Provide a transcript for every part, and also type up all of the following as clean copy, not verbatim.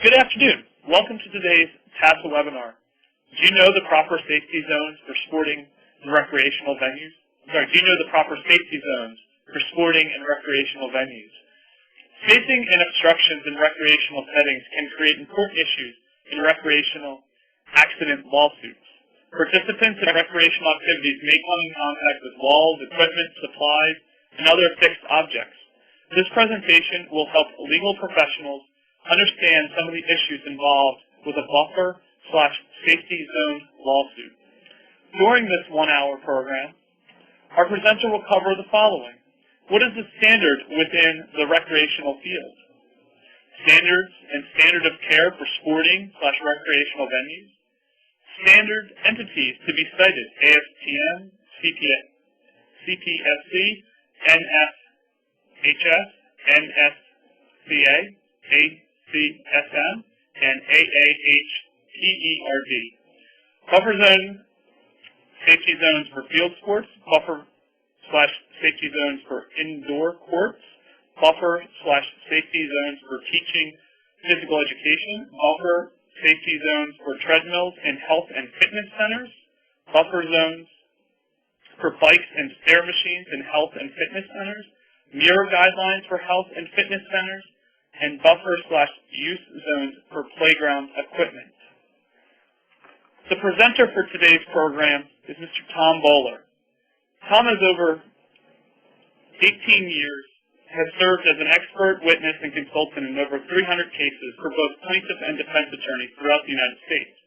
Good afternoon. Welcome to today's TASA webinar. Do you know the proper safety zones for sporting and recreational venues? Do you know the proper safety zones for sporting and recreational venues? Spacing and obstructions in recreational settings can create important issues in recreational accident lawsuits. Participants in recreational activities may come in contact with walls, equipment, supplies, and other fixed objects. This presentation will help legal professionals understand some of the issues involved with a buffer/safety zone lawsuit. During this 1-hour program, our presenter will cover the following. What is the standard within the recreational field? Standards and standard of care for sporting/recreational venues. Standard entities to be cited: ASTM, CPSC, NFHS, NSCA, ACSM, and AAHPERD. Buffer zone safety zones for field sports, buffer/safety zones for indoor courts, buffer/safety zones for teaching physical education, buffer safety zones for treadmills and health and fitness centers, buffer zones for bikes and stair machines in health and fitness centers, mirror guidelines for health and fitness centers, and buffer/use zones for playground equipment. The presenter for today's program is Mr. Tom Bowler. Tom has over 18 years, has served as an expert witness and consultant in over 300 cases for both plaintiff and defense attorneys throughout the United States.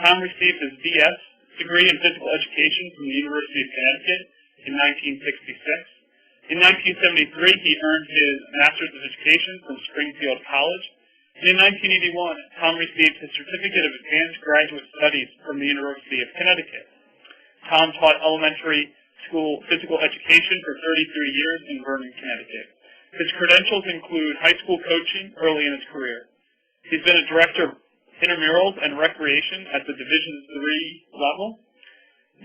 Tom received his BS degree in physical education from the University of Connecticut in 1966. In 1973, he earned his Master's of Education from Springfield College. And in 1981, Tom received his Certificate of Advanced Graduate Studies from the University of Connecticut. Tom taught elementary school physical education for 33 years in Vernon, Connecticut. His credentials include high school coaching early in his career. He's been a director of intramurals and recreation at the Division III level.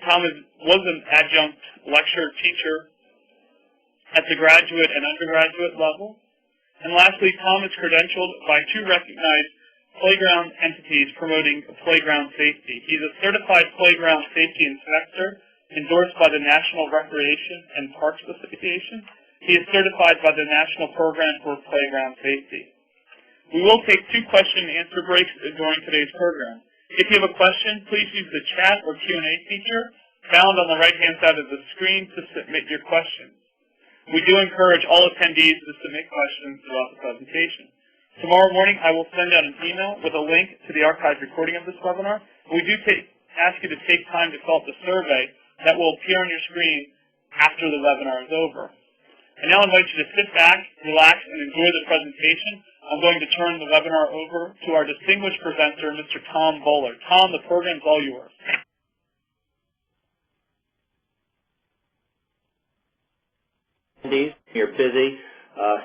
Tom was an adjunct lecture teacher at the graduate and undergraduate level. And lastly, Tom is credentialed by 2 recognized playground entities promoting playground safety. He's a certified playground safety inspector endorsed by the National Recreation and Parks Association. He is certified by the National Program for Playground Safety. We will take 2 question and answer breaks during today's program. If you have a question, please use the chat or Q&A feature found on the right-hand side of the screen to submit your questions. We do encourage all attendees to submit questions throughout the presentation. Tomorrow morning, I will send out an email with a link to the archived recording of this webinar. We do ask you to take time to fill out the survey that will appear on your screen after the webinar is over. I now invite you to sit back, relax, and enjoy the presentation. I'm going to turn the webinar over to our distinguished presenter, Mr. Tom Bowler. Tom, the program is all yours. Your busy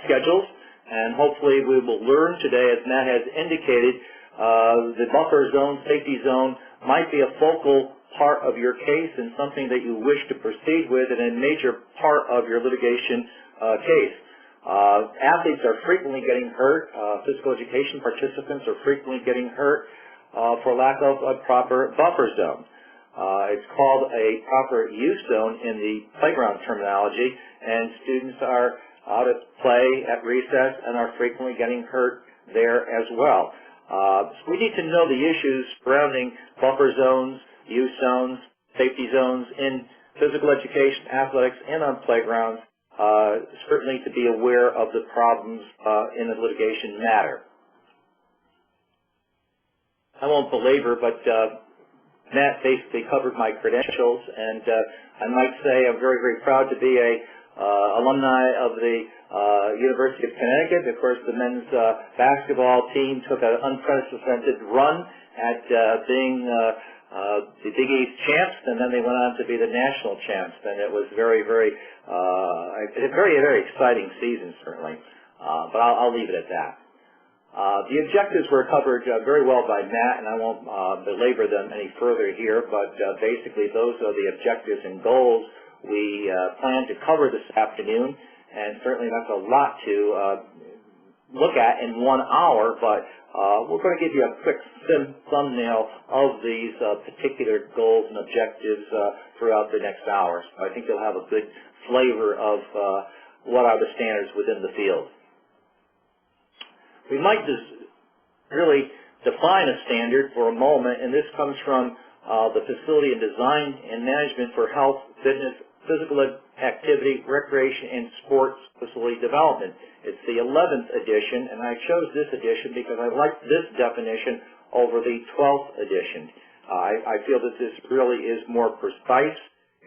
schedules, and hopefully we will learn today, as Matt has indicated, the buffer zone, safety zone might be a focal part of your case and something that you wish to proceed with and a major part of your litigation case. Athletes are frequently getting hurt. Physical education participants are frequently getting hurt for lack of a proper buffer zone. It's called a proper use zone in the playground terminology, and students are out at play at recess and are frequently getting hurt there as well. So we need to know the issues surrounding buffer zones, use zones, safety zones in physical education, athletics, and on playgrounds, certainly to be aware of the problems in the litigation matter. I won't belabor, but Matt basically covered my credentials, and I might say I'm very, very proud to be a alumni of the University of Connecticut. Of course, the men's basketball team took an unprecedented run at being the Big East champs, and then they went on to be the national champs. And it was a very, very exciting season, certainly. But I'll leave it at that. The objectives were covered very well by Matt, and I won't belabor them any further here, but basically those are the objectives and goals we plan to cover this afternoon, and certainly that's a lot to look at in 1 hour, but we're going to give you a quick thumbnail of these particular goals and objectives throughout the next hour. So I think you'll have a good flavor of what are the standards within the field. We might just really define a standard for a moment, and this comes from the Facility and Design and Management for Health, Fitness, Physical Activity, Recreation, and Sports Facility Development. It's the 11th edition, and I chose this edition because I like this definition over the 12th edition. I feel that this really is more precise,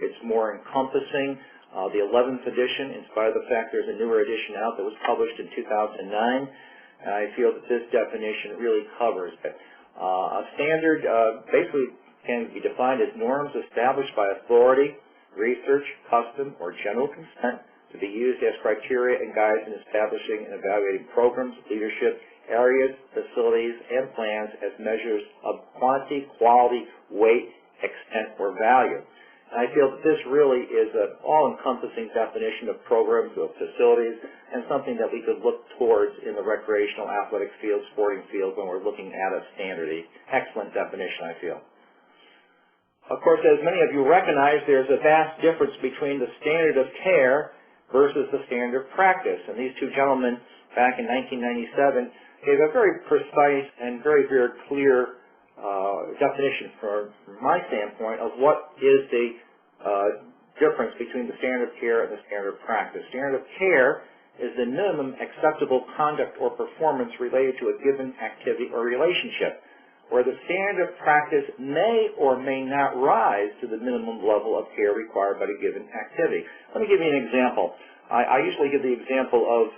it's more encompassing. The 11th edition, in spite of the fact there's a newer edition out that was published in 2009, and I feel that this definition really covers it. A standard basically can be defined as norms established by authority, research, custom, or general consent to be used as criteria and guides in establishing and evaluating programs, leadership, areas, facilities, and plans as measures of quantity, quality, weight, extent, or value. And I feel that this really is an all-encompassing definition of programs, of facilities, and something that we could look towards in the recreational athletic field, sporting field, when we're looking at a standard. Excellent definition, I feel. Of course, as many of you recognize, there's a vast difference between the standard of care versus the standard of practice. And these two gentlemen, back in 1997, gave a very precise and very, very clear definition from my standpoint of what is the difference between the standard of care and the standard of practice. Standard of care is the minimum acceptable conduct or performance related to a given activity or relationship, where the standard of practice may or may not rise to the minimum level of care required by a given activity. Let me give you an example. I usually give the example of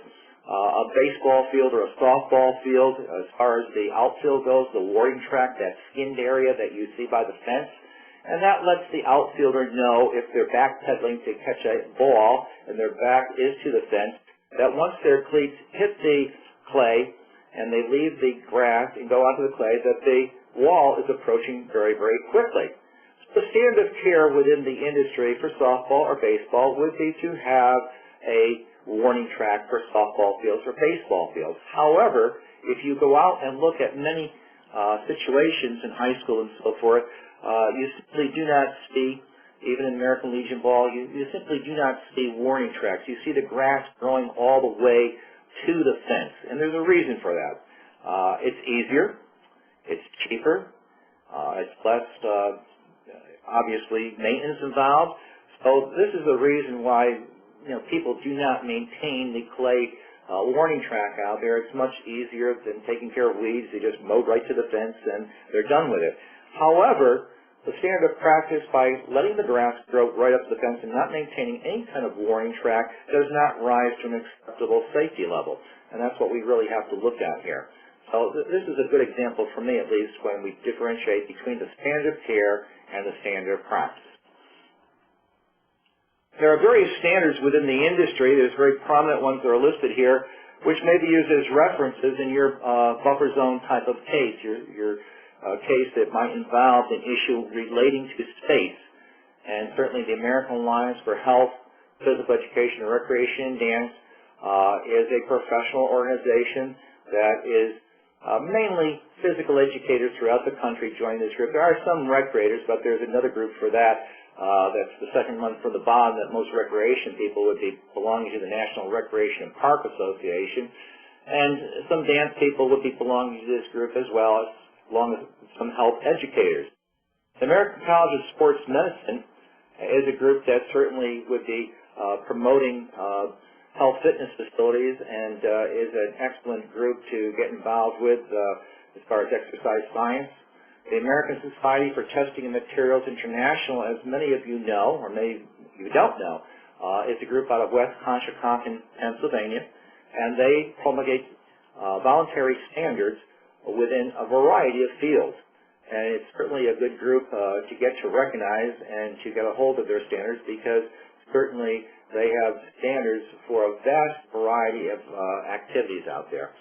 a baseball field or a softball field. As far as the outfield goes, the warning track, that skinned area that you see by the fence, and that lets the outfielder know if they're backpedaling to catch a ball and their back is to the fence, that once their cleats hit the clay and they leave the grass and go onto the clay, that the wall is approaching very, very quickly. So the standard of care within the industry for softball or baseball would be to have a warning track for softball fields or baseball fields. However, if you go out and look at many situations in high school and so forth, you simply do not see, even in American Legion ball, you simply do not see warning tracks. You see the grass growing all the way to the fence, and there's a reason for that. It's easier, it's cheaper, it's less, obviously, maintenance involved. So this is the reason why people do not maintain the clay warning track out there. It's much easier than taking care of weeds. They just mow right to the fence and they're done with it. However, the standard of practice, by letting the grass grow right up to the fence and not maintaining any kind of warning track, does not rise to an acceptable safety level. And that's what we really have to look at here. So this is a good example for me, at least, when we differentiate between the standard of care and the standard of practice. There are various standards within the industry. There's very prominent ones that are listed here, which may be used as references in your buffer zone type of case, your case that might involve an issue relating to space. And certainly the American Alliance for Health, Physical Education, and Recreation and Dance is a professional organization that is mainly physical educators throughout the country join this group. There are some recreators, but there's another group for that. That's the second one from the bottom, that most recreation people would be belonging to the National Recreation and Park Association. And some dance people would be belonging to this group as well, along with some health educators. The American College of Sports Medicine is a group that certainly would be promoting health fitness facilities and is an excellent group to get involved with as far as exercise science. The American Society for Testing and Materials International, as many of you know, or maybe you don't know, is a group out of West Conshohocken, Pennsylvania, and they promulgate voluntary standards within a variety of fields. And it's certainly a good group to get to recognize and to get a hold of their standards, because certainly they have standards for a vast variety of activities out there.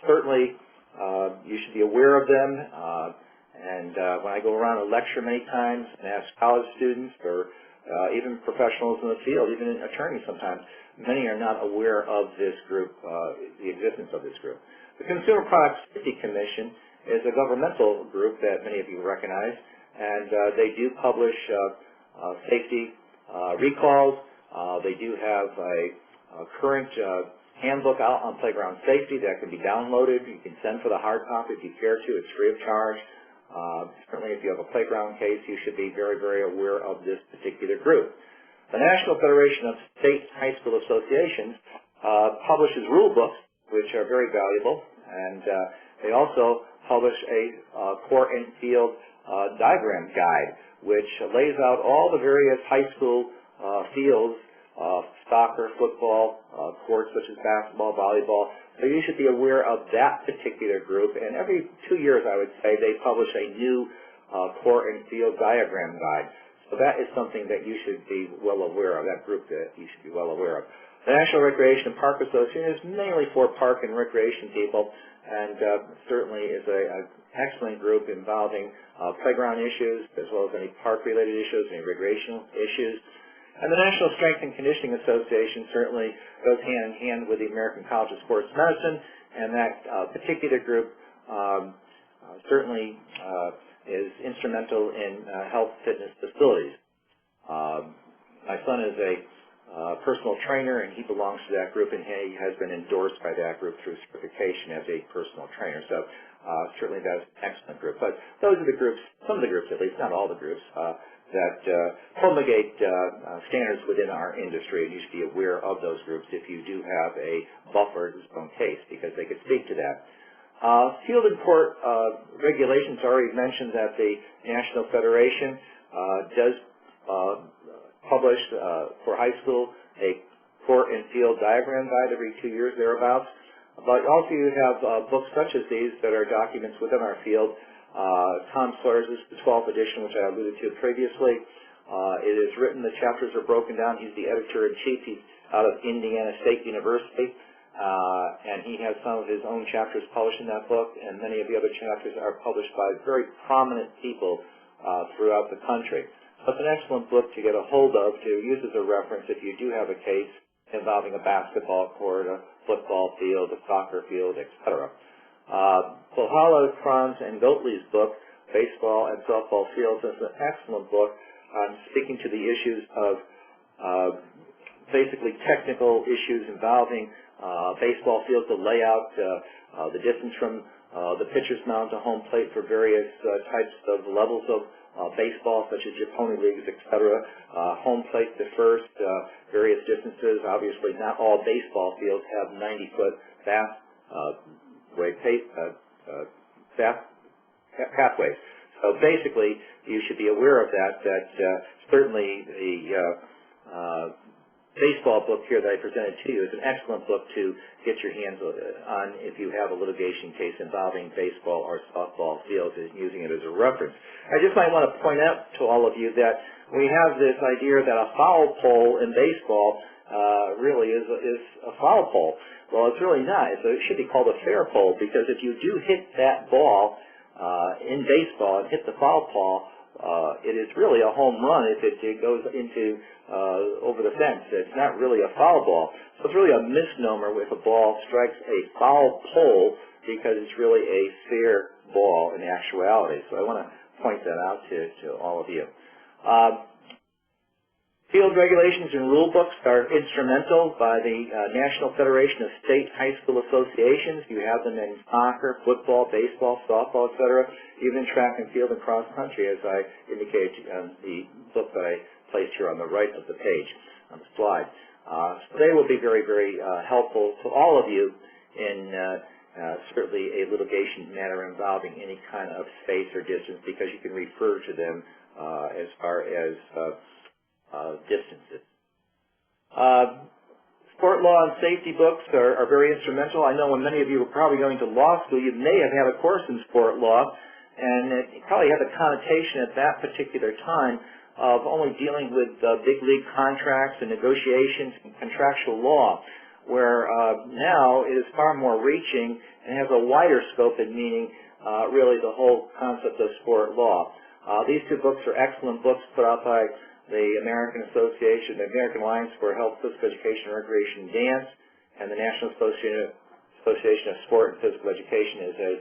Certainly, you should be aware of them. And when I go around and lecture many times and ask college students or even professionals in the field, even attorneys sometimes, many are not aware of this group, the existence of this group. The Consumer Product Safety Commission is a governmental group that many of you recognize, and they do publish safety recalls. They do have a current handbook out on playground safety that can be downloaded. You can send for the hard copy if you care to. It's free of charge. Certainly, if you have a playground case, you should be very, very aware of this particular group. The National Federation of State High School Associations publishes rule books, which are very valuable, and they also publish a court and field diagram guide, which lays out all the various high school fields, soccer, football, courts such as basketball, volleyball. So you should be aware of that particular group, and every 2 years, I would say, they publish a new court and field diagram guide. So that is something that you should be well aware of, that group that you should be well aware of. The National Recreation and Park Association is mainly for park and recreation people, and certainly is an excellent group involving playground issues, as well as any park-related issues, any recreational issues. And the National Strength and Conditioning Association certainly goes hand in hand with the American College of Sports Medicine, and that particular group certainly is instrumental in health fitness facilities. My son is a personal trainer, and he belongs to that group, and he has been endorsed by that group through certification as a personal trainer. So certainly that's an excellent group. But those are the groups, some of the groups at least, not all the groups, that promulgate standards within our industry, and you should be aware of those groups if you do have a buffered zone case, because they could speak to that. Field and court regulations, already mentioned that the National Federation does publish for high school a court and field diagram guide every 2 years, thereabouts. But also you have books such as these that are documents within our field. Tom Sawyer's is the 12th edition, which I alluded to previously. It is written, the chapters are broken down. He's the editor-in-chief. He's out of Indiana State University, and he has some of his own chapters published in that book, and many of the other chapters are published by very prominent people throughout the country. So it's an excellent book to get a hold of, to use as a reference if you do have a case involving a basketball court, a football field, a soccer field, etc. Valhalla, Kron's, and Goatley's book, Baseball and Softball Fields, is an excellent book on speaking to the issues of basically technical issues involving baseball fields, the layout, the distance from the pitcher's mound to home plate for various types of levels of baseball, such as your pony leagues, etc., home plate to first, various distances. Obviously, not all baseball fields have 90-foot pathways. So basically, you should be aware of that certainly the baseball book here that I presented to you is an excellent book to get your hands on if you have a litigation case involving baseball or softball fields, using it as a reference. I just might want to point out to all of you that we have this idea that a foul pole in baseball really is a foul pole. Well, it's really not. It should be called a fair pole, because if you do hit that ball in baseball and hit the foul pole, it is really a home run if it goes into over the fence. It's not really a foul ball. So it's really a misnomer if a ball strikes a foul pole, because it's really a fair ball in actuality. So I want to point that out to all of you. Field regulations and rule books are instrumental by the National Federation of State High School Associations. You have them in soccer, football, baseball, softball, etc., even track and field and cross country, as I indicated on the book that I placed here on the right of the page on the slide. So they will be very, very helpful to all of you in certainly a litigation matter involving any kind of space or distance, because you can refer to them as far as distances. Sport law and safety books are very instrumental. I know when many of you were probably going to law school, you may have had a course in sport law, and it probably had the connotation at that particular time of only dealing with big league contracts and negotiations and contractual law, where now it is far more reaching and has a wider scope and meaning, really the whole concept of sport law. These two books are excellent books put out by the American Alliance for Health, Physical Education, and Recreation and Dance, and the National Association of Sport and Physical Education is a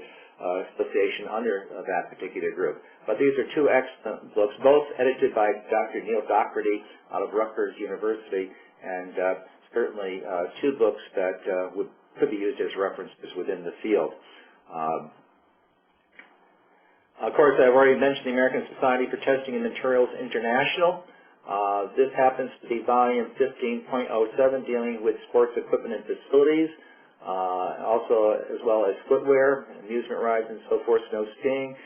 association under that particular group. But these are two excellent books, both edited by Dr. Neil Doherty out of Rutgers University, and certainly two books that could be used as references within the field. Of course, I've already mentioned the American Society for Testing and Materials International. This happens to be volume 15.07, dealing with sports equipment and facilities, also as well as footwear, amusement rides, and so forth, snow skiing.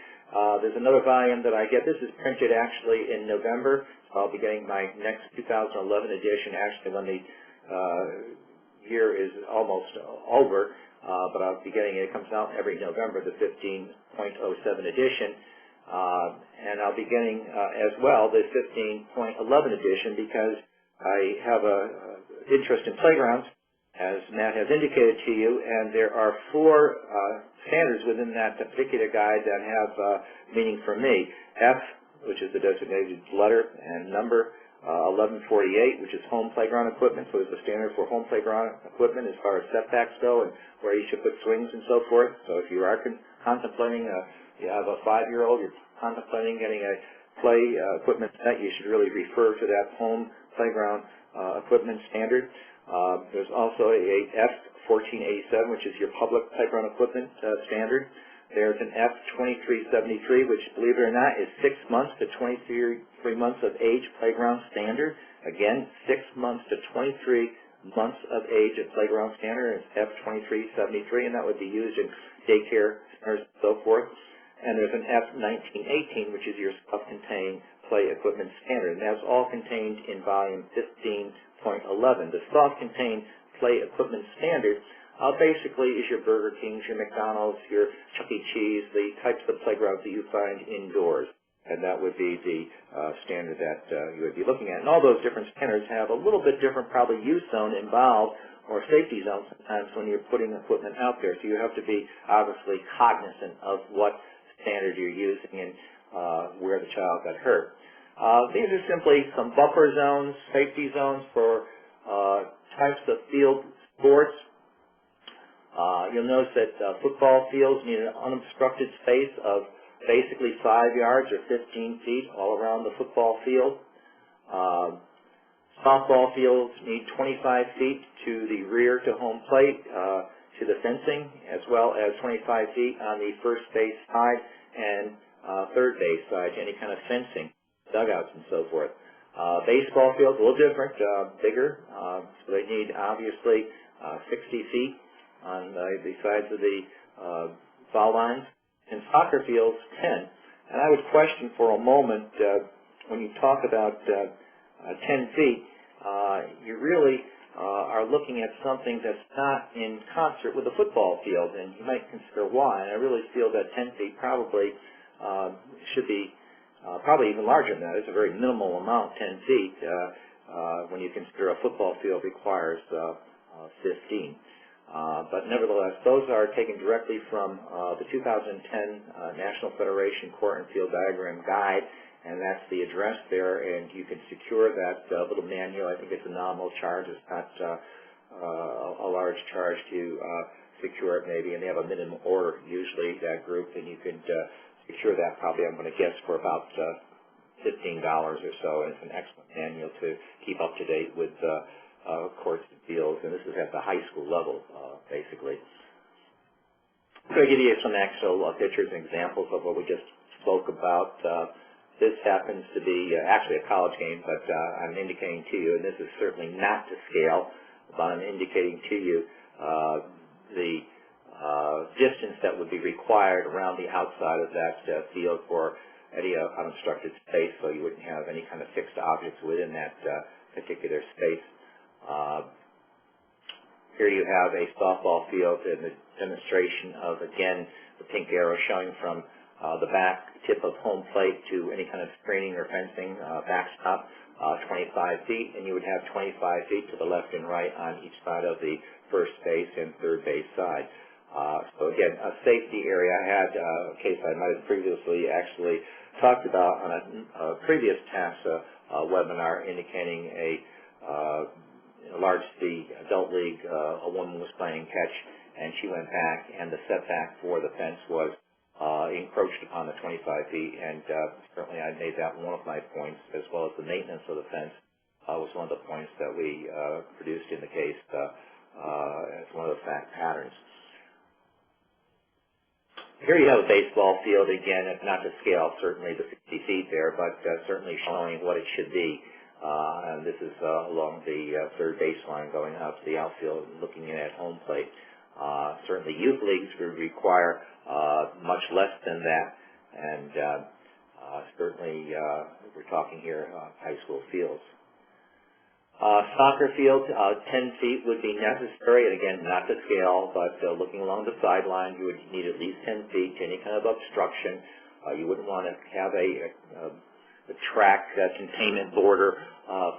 There's another volume that I get. This is printed actually in November. So I'll be getting my next 2011 edition actually when the year is almost over, but I'll be getting it. It comes out every November, the 15.07 edition. And I'll be getting as well the 15.11 edition because I have an interest in playgrounds, as Matt has indicated to you, and there are 4 standards within that particular guide that have meaning for me. F, which is the designated letter and number, 1148, which is home playground equipment, so there's a standard for home playground equipment as far as setbacks go and where you should put swings and so forth. So if you are contemplating, you have a 5-year-old, you're contemplating getting a play equipment set, you should really refer to that home playground equipment standard. There's also a F1487, which is your public playground equipment standard. There's an F2373, which, believe it or not, is 6 months to 23 months of age playground standard. Again, 6 months to 23 months of age at playground standard is F2373, and that would be used in daycare centers and so forth. And there's an F1918, which is your self-contained play equipment standard, and that's all contained in volume 15.11. The self-contained play equipment standard basically is your Burger Kings, your McDonald's, your Chuck E. Cheese, the types of playgrounds that you find indoors. And that would be the standard that you would be looking at. And all those different standards have a little bit different probably use zone involved or safety zone sometimes when you're putting equipment out there. So you have to be obviously cognizant of what standard you're using and where the child got hurt. These are simply some buffer zones, safety zones for types of field sports. You'll notice that football fields need an unobstructed space of basically 5 yards or 15 feet all around the football field. Softball fields need 25 feet to the rear to home plate, to the fencing, as well as 25 feet on the first base side and third base side to any kind of fencing, dugouts and so forth. Baseball fields, a little different, bigger, so they need obviously 60 feet on the sides of the foul lines, and soccer fields 10. And I would question for a moment, when you talk about 10 feet, you really are looking at something that's not in concert with a football field, and you might consider why. And I really feel that 10 feet probably should be probably even larger than that. It's a very minimal amount, 10 feet, when you consider a football field requires 15. But nevertheless, those are taken directly from the 2010 National Federation Court and Field Diagram Guide, and that's the address there, and you can secure that little manual. I think it's a nominal charge. It's not a large charge to secure it maybe, and they have a minimum order usually, that group, and you could secure that probably, I'm going to guess, for about $15 or so, and it's an excellent manual to keep up to date with courts and fields, and this is at the high school level, basically. I'm going to give you some actual pictures and examples of what we just spoke about. This happens to be actually a college game, but I'm indicating to you, and this is certainly not to scale, but I'm indicating to you the distance that would be required around the outside of that field for any unobstructed space, so you wouldn't have any kind of fixed objects within that particular space. Here you have a softball field and the demonstration of, again, the pink arrow showing from the back tip of home plate to any kind of screening or fencing, backstop, 25 feet, and you would have 25 feet to the left and right on each side of the first base and third base side. So again, a safety area. I had a case I might have previously actually talked about on a previous TASA webinar, indicating a large C adult league. A woman was playing catch, and she went back, and the setback for the fence was encroached upon the 25 feet, and certainly I made that one of my points, as well as the maintenance of the fence was one of the points that we produced in the case as one of the fact patterns. Here you have a baseball field, again, not to scale, certainly the 60 feet there, but certainly showing what it should be. And this is along the third baseline going out to the outfield and looking in at home plate. Certainly youth leagues would require much less than that, and certainly we're talking here high school fields. Soccer field, 10 feet would be necessary, and again, not to scale, but looking along the sideline, you would need at least 10 feet to any kind of obstruction. You wouldn't want to have a track containment border,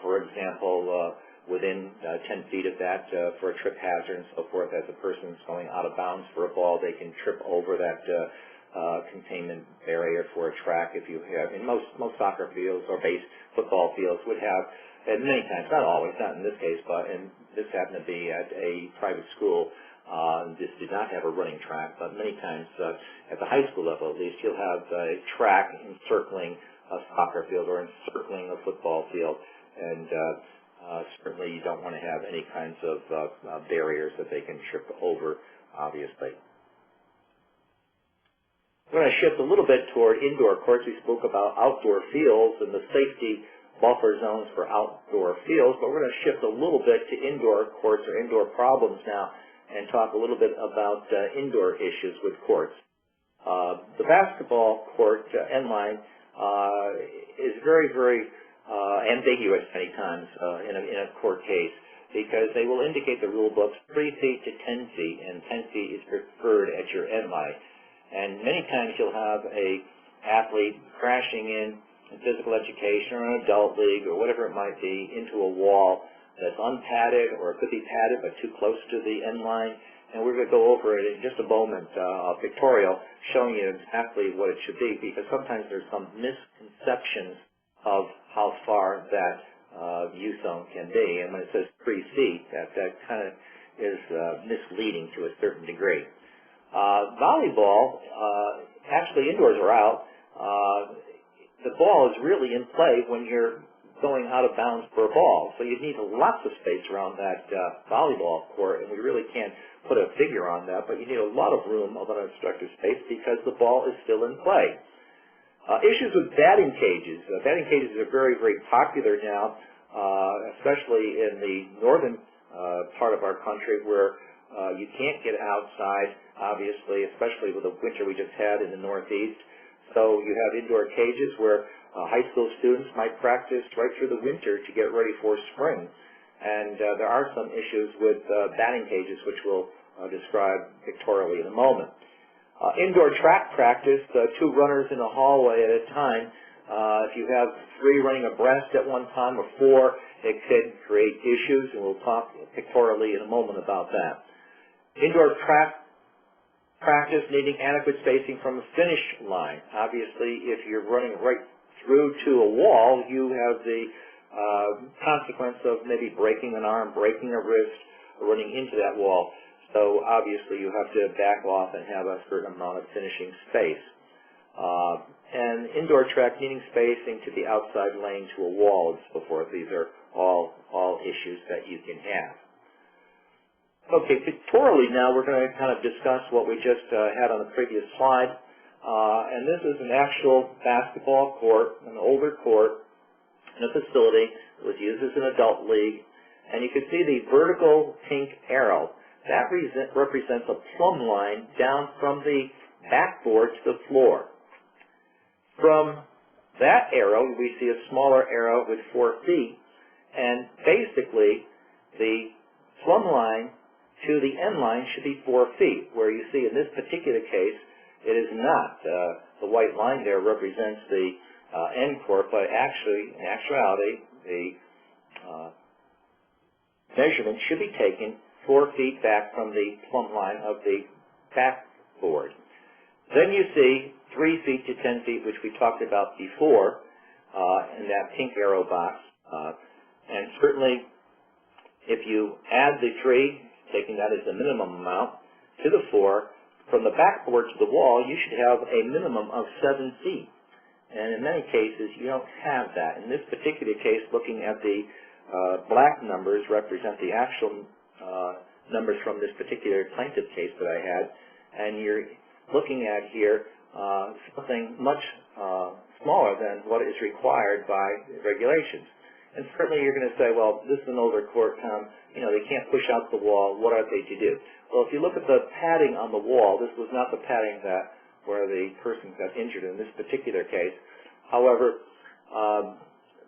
for example, within 10 feet of that for a trip hazard and so forth. As a person's going out of bounds for a ball, they can trip over that containment barrier for a track. If you have, in most soccer fields or base football fields would have, and many times, not always, not in this case, but this happened to be at a private school. This did not have a running track, but many times at the high school level at least, you'll have a track encircling a soccer field or encircling a football field, and certainly you don't want to have any kinds of barriers that they can trip over, obviously. We're going to shift a little bit toward indoor courts. We spoke about outdoor fields and the safety buffer zones for outdoor fields, but we're going to shift a little bit to indoor courts or indoor problems now and talk a little bit about indoor issues with courts. The basketball court end line is very, very ambiguous many times in a court case, because they will indicate the rule books 3 feet to 10 feet, and 10 feet is preferred at your end line. And many times you'll have a athlete crashing in physical education or an adult league or whatever it might be into a wall that's unpadded, or it could be padded but too close to the end line. And we're going to go over it in just a moment, a pictorial showing you exactly what it should be, because sometimes there's some misconceptions of how far that youth zone can be. And when it says 3 feet, that kind of is misleading to a certain degree. Volleyball, actually indoors or out, the ball is really in play when you're going out of bounds for a ball. So you need lots of space around that volleyball court, and we really can't put a figure on that, but you need a lot of room of unobstructed space because the ball is still in play. Issues with batting cages. Batting cages are very, very popular now, especially in the northern part of our country where you can't get outside, obviously, especially with the winter we just had in the Northeast. So you have indoor cages where high school students might practice right through the winter to get ready for spring. And there are some issues with batting cages, which we'll describe pictorially in a moment. Indoor track practice, 2 runners in a hallway at a time. If you have 3 running abreast at one time or 4, it could create issues, and we'll talk pictorially in a moment about that. Indoor track practice needing adequate spacing from the finish line. Obviously, if you're running right through to a wall, you have the consequence of maybe breaking an arm, breaking a wrist, or running into that wall. So obviously you have to back off and have a certain amount of finishing space. And indoor track needing spacing to the outside lane to a wall and so forth. These are all issues that you can have. Okay, pictorially now we're going to kind of discuss what we just had on the previous slide. And this is an actual basketball court, an older court in a facility. It was used as an adult league. And you can see the vertical pink arrow. That represents a plumb line down from the backboard to the floor. From that arrow, we see a smaller arrow with 4 feet. And basically, the plumb line to the end line should be 4 feet, where you see in this particular case, it is not. The white line there represents the end court, but actually, in actuality, the measurement should be taken 4 feet back from the plumb line of the backboard. Then you see 3 feet to 10 feet, which we talked about before in that pink arrow box. And certainly, if you add the 3, taking that as the minimum amount, to the 4, from the backboard to the wall, you should have a minimum of 7 feet. And in many cases, you don't have that. In this particular case, looking at the black numbers represent the actual numbers from this particular plaintiff case that I had, and you're looking at here something much smaller than what is required by regulations. And certainly you're going to say, well, this is an older court, they can't push out the wall. What are they to do? Well, if you look at the padding on the wall, this was not the padding where the person got injured in this particular case. However,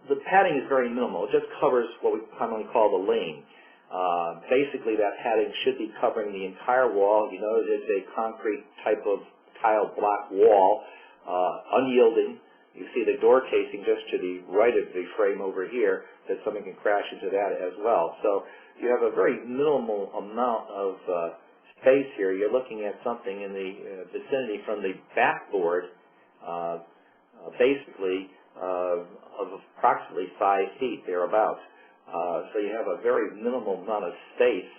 the padding is very minimal. It just covers what we commonly call the lane. Basically, that padding should be covering the entire wall. You know, it's a concrete type of tile block wall, unyielding. You see the door casing just to the right of the frame over here, that something can crash into that as well. So you have a very minimal amount of space here. You're looking at something in the vicinity from the backboard, basically of approximately 5 feet, thereabouts. So you have a very minimal amount of space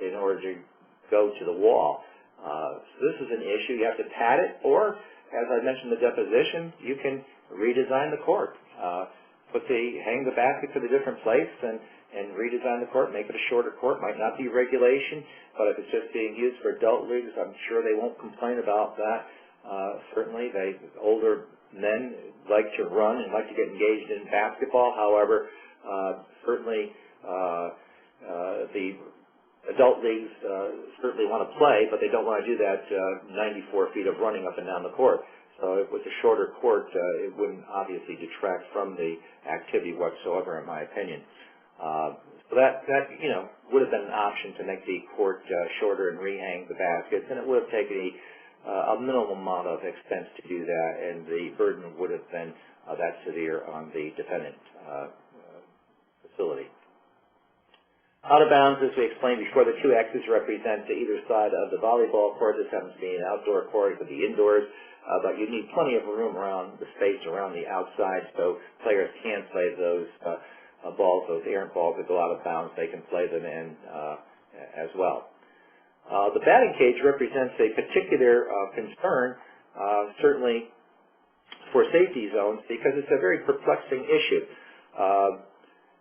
in order to go to the wall. So this is an issue. You have to pad it, or, as I mentioned in the deposition, you can redesign the court. Hang the basket to the different place and redesign the court, make it a shorter court. Might not be regulation, but if it's just being used for adult leagues, I'm sure they won't complain about that. Certainly, older men like to run and like to get engaged in basketball. However, certainly the adult leagues certainly want to play, but they don't want to do that 94 feet of running up and down the court. So with a shorter court, it wouldn't obviously detract from the activity whatsoever, in my opinion. So that would have been an option to make the court shorter and rehang the baskets, and it would have taken a minimal amount of expense to do that, and the burden would have been that severe on the defendant facility. Out of bounds, as we explained before, the 2 X's represent to either side of the volleyball court. This happens to be an outdoor court. It could be indoors, but you need plenty of room around the space around the outside, so players can play those balls, those errant balls that go out of bounds. They can play them in as well. The batting cage represents a particular concern, certainly for safety zones, because it's a very perplexing issue.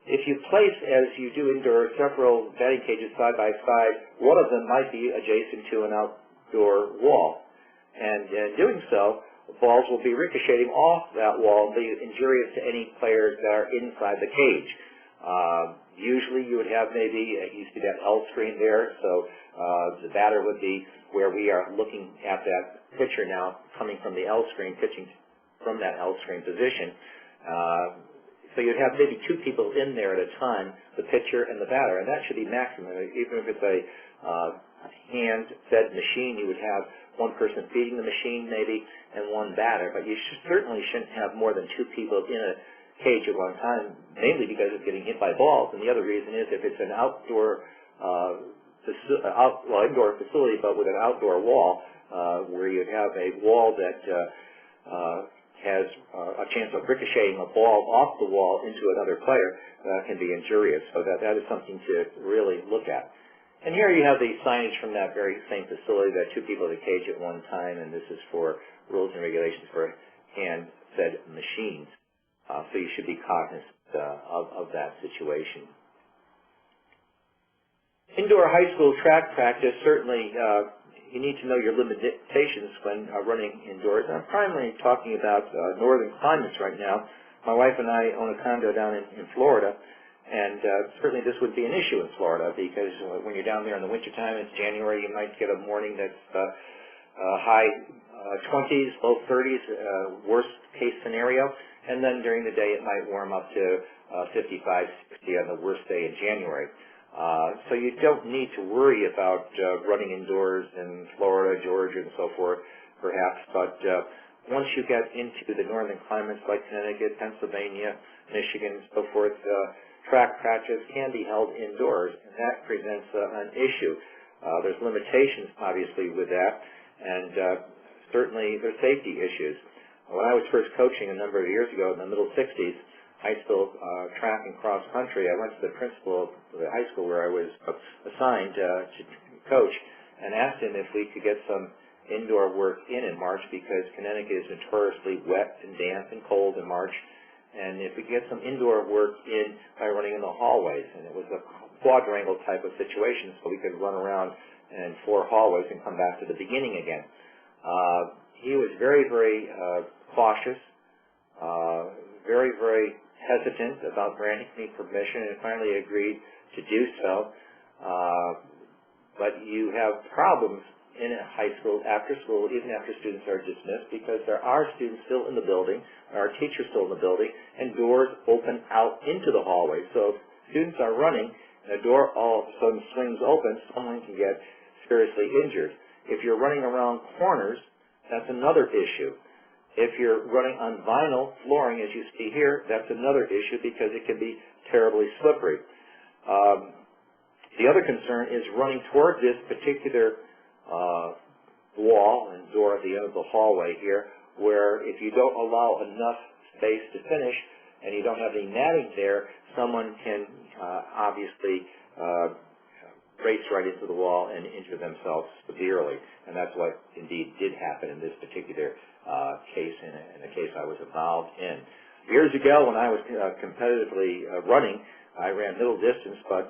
If you place, as you do indoors, several batting cages side by side, one of them might be adjacent to an outdoor wall. And in doing so, balls will be ricocheting off that wall and be injurious to any players that are inside the cage. Usually you would have maybe, you see that L screen there, so the batter would be where we are looking at that pitcher now, coming from the L screen, pitching from that L screen position. So you'd have maybe 2 people in there at a time, the pitcher and the batter, and that should be maximum. Even if it's a hand-fed machine, you would have one person feeding the machine maybe and one batter, but you certainly shouldn't have more than 2 people in a cage at one time, mainly because of getting hit by balls. And the other reason is if it's an outdoor indoor facility, but with an outdoor wall, where you have a wall that has a chance of ricocheting a ball off the wall into another player, can be injurious. So that is something to really look at. And here you have the signage from that very same facility, that 2 people in a cage at one time, and this is for rules and regulations for hand-fed machines. So you should be cognizant of that situation. Indoor high school track practice, certainly you need to know your limitations when running indoors. And I'm primarily talking about northern climates right now. My wife and I own a condo down in Florida, and certainly this would be an issue in Florida, because when you're down there in the wintertime, it's January, you might get a morning that's high 20s, low 30s, worst case scenario, and then during the day it might warm up to 55, 60 on the worst day in January. So you don't need to worry about running indoors in Florida, Georgia, and so forth, perhaps. But once you get into the northern climates like Connecticut, Pennsylvania, Michigan, and so forth, track practice can be held indoors, and that presents an issue. There's limitations, obviously, with that, and certainly there's safety issues. When I was first coaching a number of years ago in the middle 60s, high school track and cross country, I went to the principal of the high school where I was assigned to coach and asked him if we could get some indoor work in March, because Connecticut is notoriously wet and damp and cold in March, and if we could get some indoor work in by running in the hallways. And it was a quadrangle type of situation, so we could run around in 4 hallways and come back to the beginning again. He was very, very cautious, very, very hesitant about granting me permission, and finally agreed to do so. But you have problems in a high school, after school, even after students are dismissed, because there are students still in the building, there are teachers still in the building, and doors open out into the hallway. So if students are running and a door all of a sudden swings open, someone can get seriously injured. If you're running around corners, that's another issue. If you're running on vinyl flooring, as you see here, that's another issue because it can be terribly slippery. The other concern is running toward this particular wall and door at the end of the hallway here, where if you don't allow enough space to finish and you don't have any matting there, someone can obviously race right into the wall and injure themselves severely. And that's what indeed did happen in this particular case, in a case I was involved in. Years ago, when I was competitively running, I ran middle distance, but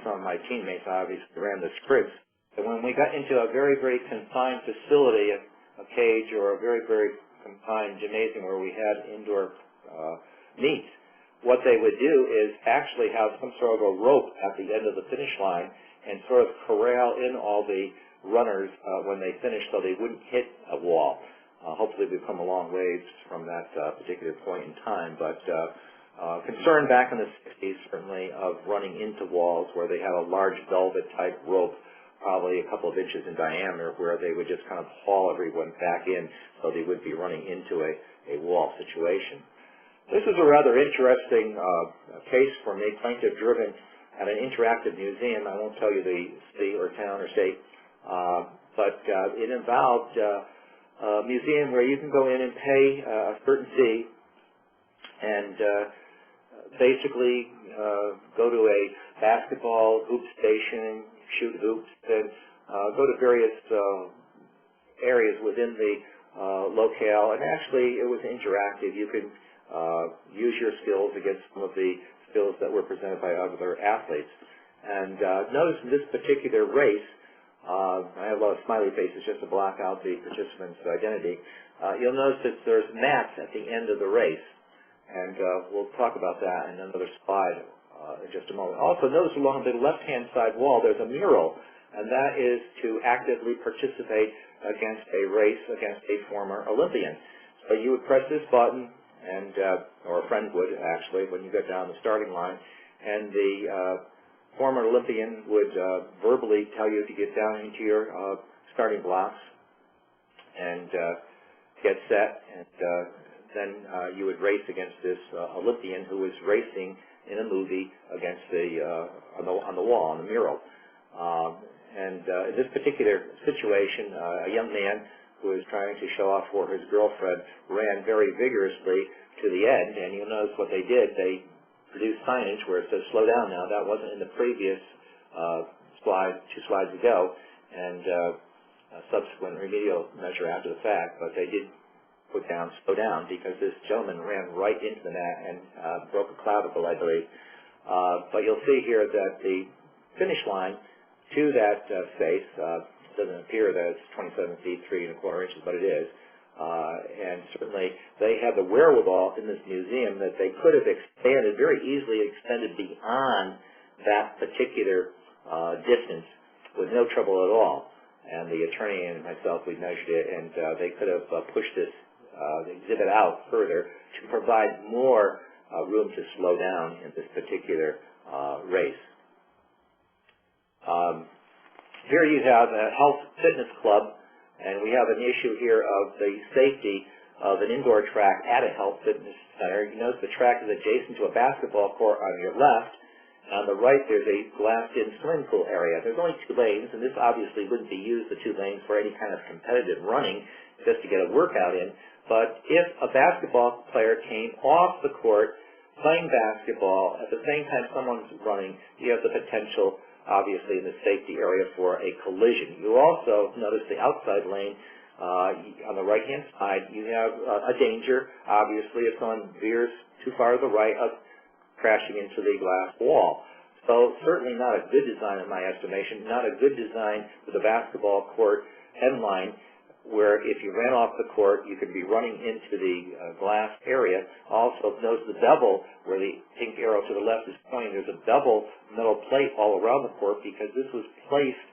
some of my teammates obviously ran the sprints. And when we got into a very, very confined facility, a cage or a very, very confined gymnasium where we had indoor meets, what they would do is actually have some sort of a rope at the end of the finish line and sort of corral in all the runners when they finish so they wouldn't hit a wall. Hopefully we've come a long ways from that particular point in time, but concern back in the 60s certainly of running into walls where they had a large velvet type rope, probably a couple of inches in diameter, where they would just kind of haul everyone back in so they would be running into a wall situation. This is a rather interesting case for me, plaintiff-driven at an interactive museum. I won't tell you the city or town or state, but it involved a museum where you can go in and pay a certain fee and basically go to a basketball hoop station, shoot hoops, and go to various areas within the locale. And actually, it was interactive. You could use your skills against some of the skills that were presented by other athletes. And notice in this particular race, I have a lot of smiley faces just to block out the participant's identity. You'll notice that there's mats at the end of the race, and we'll talk about that in another slide in just a moment. Also, notice along the left-hand side wall there's a mural, and that is to actively participate against a race against a former Olympian. So you would press this button, and or a friend would actually, when you get down the starting line, and the former Olympian would verbally tell you to get down into your starting blocks and get set, and then you would race against this Olympian who was racing in a movie against on the wall, on the mural. In this particular situation, a young man who was trying to show off for his girlfriend ran very vigorously to the end, and you'll notice what they did. They produced signage where it says slow down now. That wasn't in the previous slide, 2 slides ago, and a subsequent remedial measure after the fact, but they did put down slow down because this gentleman ran right into the mat and broke a clavicle, I believe. But you'll see here that the finish line to that space doesn't appear that it's 27 feet 3 1/4 inches, but it is. And certainly they have the wherewithal in this museum that they could have expanded, very easily extended beyond that particular distance with no trouble at all. And the attorney and myself, we measured it, and they could have pushed this exhibit out further to provide more room to slow down in this particular race. Here you have a health fitness club, and we have an issue here of the safety of an indoor track at a health fitness center. You notice the track is adjacent to a basketball court on your left, On the right, there's a glassed-in swimming pool area. There's only 2 lanes, and this obviously wouldn't be used, the 2 lanes, for any kind of competitive running, just to get a workout in. But if a basketball player came off the court playing basketball, at the same time someone's running, you have the potential, obviously, in the safety area for a collision. You also notice the outside lane. On the right-hand side, you have a danger, obviously, if someone veers too far to the right, of crashing into the glass wall. So certainly not a good design in my estimation, not a good design for the basketball court end line, where if you ran off the court, you could be running into the glass area. Also, notice the bevel, where the pink arrow to the left is pointing, there's a bevel metal plate all around the court because this was placed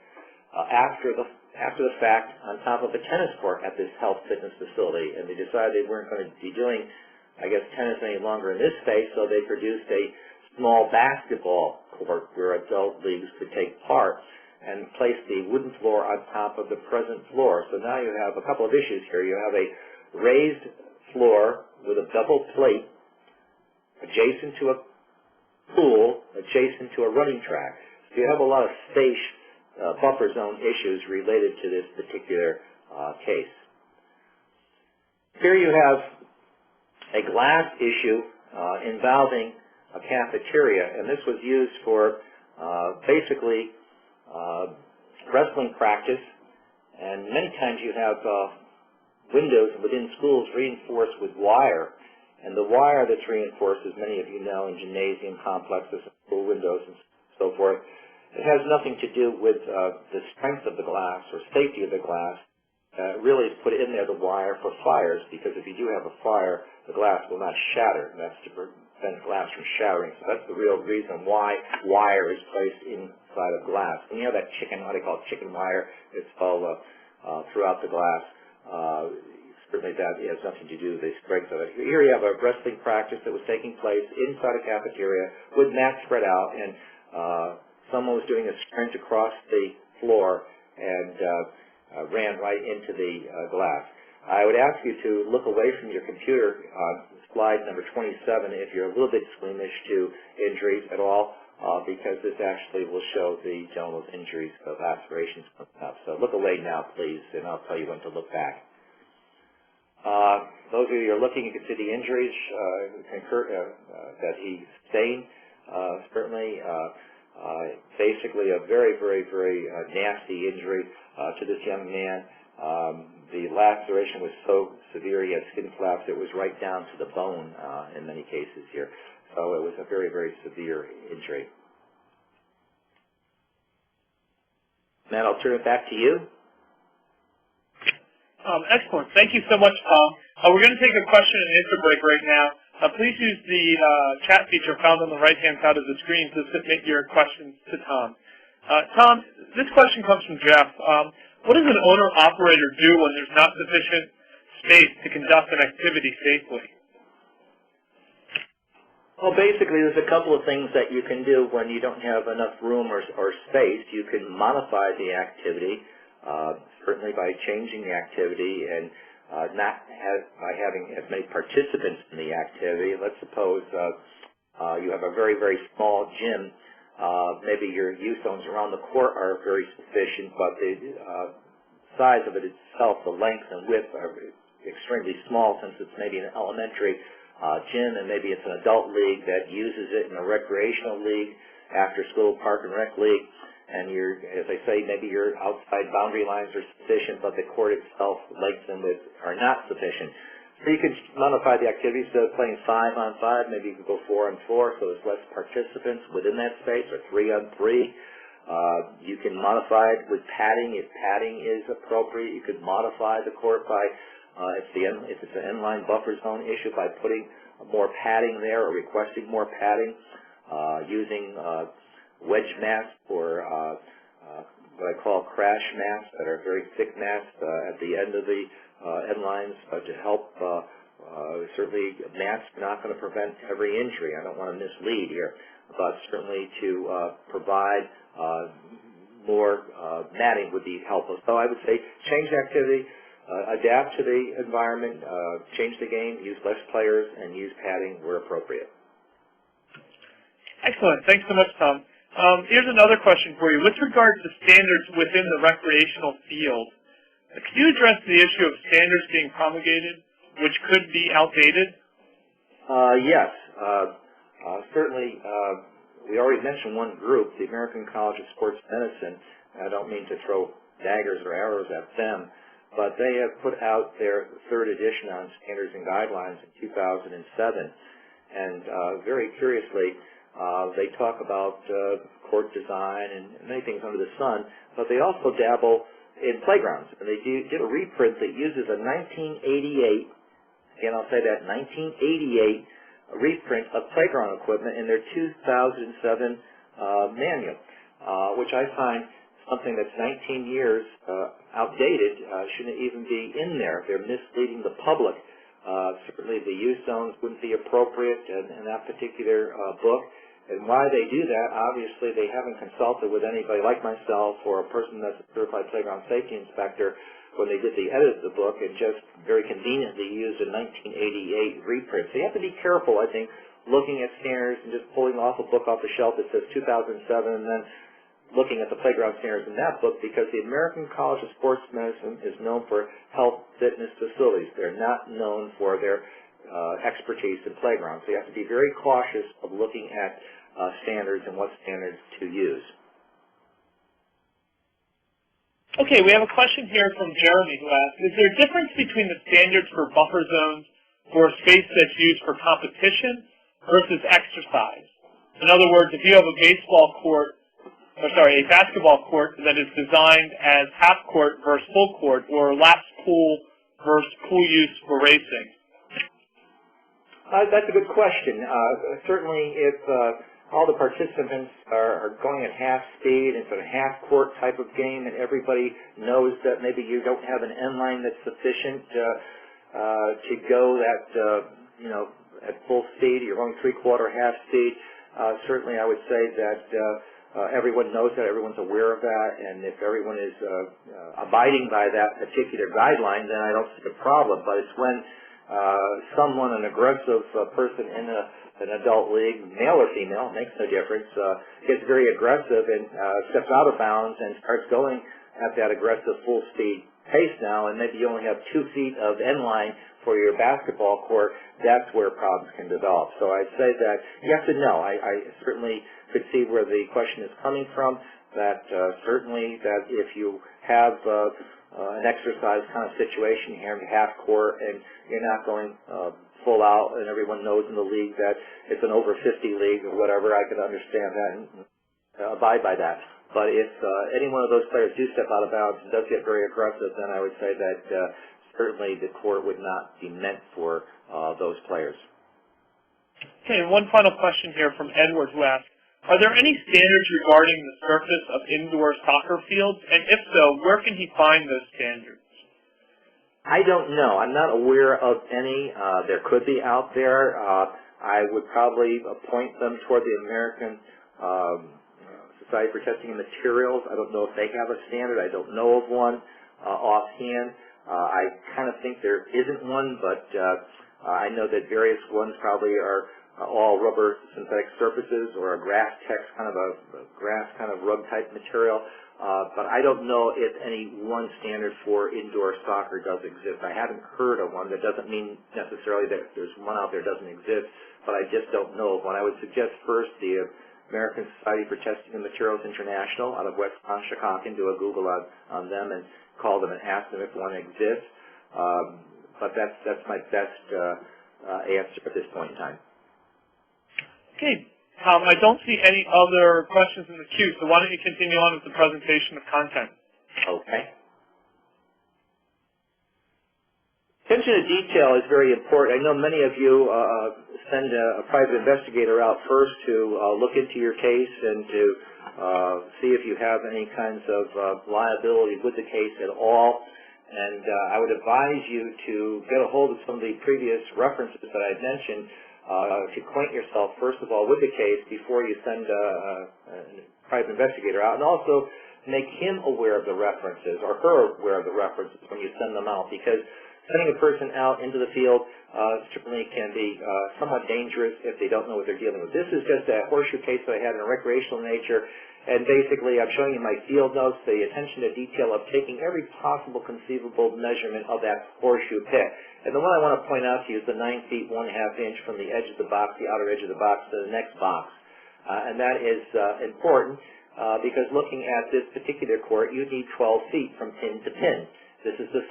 after the fact on top of a tennis court at this health fitness facility, and they decided they weren't going to be doing, I guess, tennis any longer in this space, so they produced a small basketball court where adult leagues could take part and placed the wooden floor on top of the present floor. So now you have a couple of issues here. You have a raised floor with a bevel plate adjacent to a pool, adjacent to a running track. So you have a lot of space buffer zone issues related to this particular case. Here you have a glass issue involving a cafeteria, and this was used for basically wrestling practice, and many times you have windows within schools reinforced with wire, and the wire that's reinforced, as many of you know, in gymnasium complexes, school windows and so forth, it has nothing to do with the strength of the glass or safety of the glass. Really is put in there the wire for fires, because if you do have a fire, the glass will not shatter, and that's to prevent glass from shattering. So that's the real reason why wire is placed inside of glass. And you have that what they call chicken wire, it's all throughout the glass. Certainly that has nothing to do with the strength of it. Here you have a wrestling practice that was taking place inside a cafeteria with mats spread out, and someone was doing a sprint across the floor and ran right into the glass. I would ask you to look away from your computer on slide number 27 if you're a little bit squeamish to injuries at all, because this actually will show the gentleman's injuries of lacerations coming up. So look away now, please, and I'll tell you when to look back. Those of you who are looking, you can see the injuries that he sustained. Certainly, basically a very, very, very nasty injury to this young man. The laceration was so severe, he had skin flaps, it was right down to the bone in many cases here. So it was a very, very severe injury. Matt, I'll turn it back to you. Excellent. Thank you so much, Tom. We're going to take a question and answer break right now. Please use the chat feature found on the right-hand side of the screen to submit your questions to Tom. Tom, this question comes from Jeff. What does an owner-operator do when there's not sufficient space to conduct an activity safely? Well, basically, there's a couple of things that you can do when you don't have enough room or space. You can modify the activity, certainly by changing the activity and by having as many participants in the activity. Let's suppose you have a very, very small gym. Maybe your use zones around the court are very sufficient, but the size of it itself, the length and width, are extremely small, since it's maybe an elementary gym, and maybe it's an adult league that uses it in a recreational league, after school park and rec league. And as I say, maybe your outside boundary lines are sufficient, but the court itself, length and width, are not sufficient. So you can modify the activities. Instead of playing 5-on-5, maybe you can go 4-on-4, so there's less participants within that space, or 3-on-3. You can modify it with padding. If padding is appropriate, you could modify the court by, if it's an inline buffer zone issue, by putting more padding there or requesting more padding, using wedge mats or what I call crash mats, that are very thick mats at the end of the end lines to help. Certainly, mats are not going to prevent every injury. I don't want to mislead here, but certainly to provide more matting would be helpful. So I would say change the activity, adapt to the environment, change the game, use less players, and use padding where appropriate. Excellent. Thanks so much, Tom. Here's another question for you. With regard to standards within the recreational field, could you address the issue of standards being promulgated, which could be outdated? Yes. Certainly, we already mentioned one group, the American College of Sports Medicine. I don't mean to throw daggers or arrows at them, but they have put out their third edition on standards and guidelines in 2007. And very curiously, they talk about court design and many things under the sun, but they also dabble in playgrounds. And they did a reprint that uses a 1988, again I'll say that, 1988 reprint of playground equipment in their 2007 manual, which I find something that's 19 years outdated shouldn't even be in there. They're misleading the public. Certainly the use zones wouldn't be appropriate in that particular book. And why they do that, obviously they haven't consulted with anybody like myself or a person that's a certified playground safety inspector when they did the edit of the book, and just very conveniently used a 1988 reprint. So you have to be careful, I think, looking at standards and just pulling off a book off the shelf that says 2007 and then looking at the playground standards in that book, because the American College of Sports Medicine is known for health fitness facilities. They're not known for their expertise in playgrounds. So you have to be very cautious of looking at standards and what standards to use. Okay, we have a question here from Jeremy who asks, is there a difference between the standards for buffer zones for a space that's used for competition versus exercise? In other words, if you have a basketball court that is designed as half court versus full court, or laps pool versus pool use for racing? That's a good question. Certainly if all the participants are going at half speed, it's a half-court type of game, and everybody knows that maybe you don't have an end line that's sufficient to go that, at full speed. You're going three-quarter, half speed. Certainly, I would say that everyone knows that, everyone's aware of that, and if everyone is abiding by that particular guideline, then I don't see a problem. But it's when someone, an aggressive person in an adult league, male or female, makes no difference, gets very aggressive and steps out of bounds and starts going at that aggressive full speed pace now, and maybe you only have 2 feet of end line for your basketball court, that's where problems can develop. So I'd say that yes and no. I certainly could see where the question is coming from, that certainly that if you have an exercise kind of situation here in half court and you're not going full out, and everyone knows in the league that it's an over 50 league or whatever, I could understand that and abide by that. But if any one of those players do step out of bounds and does get very aggressive, then I would say that certainly the court would not be meant for those players. Okay, and one final question here from Edward who asks, are there any standards regarding the surface of indoor soccer fields? And if so, where can he find those standards? I don't know. I'm not aware of any. There could be out there. I would probably point them toward the American Society for Testing and Materials. I don't know if they have a standard. I don't know of one offhand. I kind of think there isn't one, but I know that various ones probably are all rubber synthetic surfaces or a grass text kind of a grass kind of rug type material. But I don't know if any one standard for indoor soccer does exist. I haven't heard of one. That doesn't mean necessarily that there's one out there doesn't exist, but I just don't know of one. I would suggest first the American Society for Testing and Materials International out of West Conshohocken. Do a Google on them and call them and ask them if one exists. But that's my best answer at this point in time. Okay. I don't see any other questions in the queue, so why don't you continue on with the presentation of content? Okay. Attention to detail is very important. I know many of you send a private investigator out first to look into your case and to see if you have any kinds of liability with the case at all. And I would advise you to get a hold of some of the previous references that I mentioned, to acquaint yourself, first of all, with the case before you send a private investigator out, and also make him aware of the references or her aware of the references when you send them out, because Sending a person out into the field certainly can be somewhat dangerous if they don't know what they're dealing with. This is just a horseshoe case that I had in a recreational nature, and basically I'm showing you my field notes, the attention to detail of taking every possible conceivable measurement of that horseshoe pit. And the one I want to point out to you is the 9 feet 1/2 inch from the edge of the box, the outer edge of the box, to the next box. And that is important because looking at this particular court, you need 12 feet from pin to pin. This is the